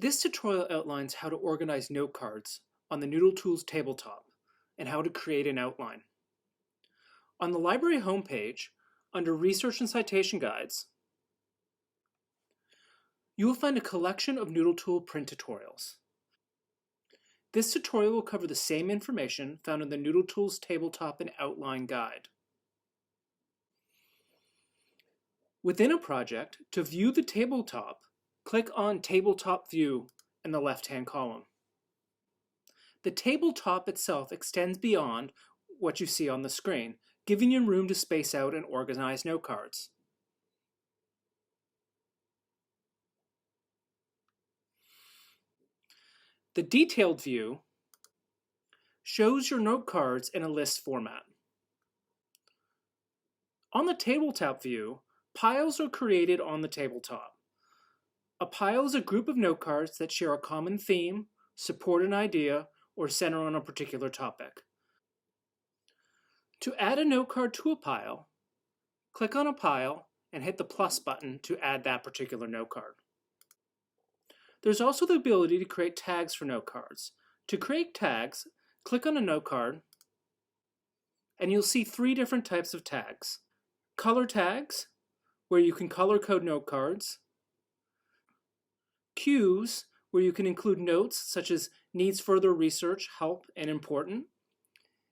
This tutorial outlines how to organize note cards on the NoodleTools tabletop and how to create an outline. On the library homepage, under Research and Citation Guides, you will find a collection of NoodleTool print tutorials. This tutorial will cover the same information found in the NoodleTools tabletop and outline guide. Within a project, to view the tabletop, click on Tabletop View in the left-hand column. The tabletop itself extends beyond what you see on the screen, giving you room to space out and organize note cards. The detailed view shows your note cards in a list format. On the tabletop view, piles are created on the tabletop. A pile is a group of note cards that share a common theme, support an idea, or center on a particular topic. To add a note card to a pile, click on a pile and hit the plus button to add that particular note card. There's also the ability to create tags for note cards. To create tags, click on a note card and you'll see three different types of tags. Color tags, where you can color code note cards. Cues, where you can include notes such as needs further research, help, and important.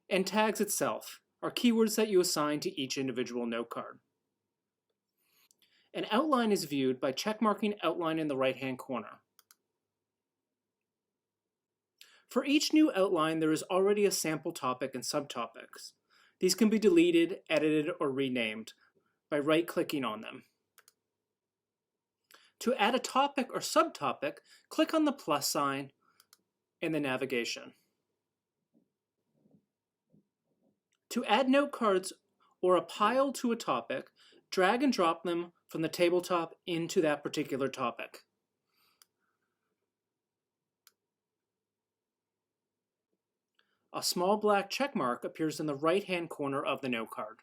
And tags itself are keywords that you assign to each individual note card. An outline is viewed by checkmarking outline in the right-hand corner. For each new outline, there is already a sample topic and subtopics. These can be deleted, edited, or renamed by right-clicking on them. To add a topic or subtopic, click on the plus sign in the navigation. To add note cards or a pile to a topic, drag and drop them from the tabletop into that particular topic. A small black check mark appears in the right-hand corner of the note card.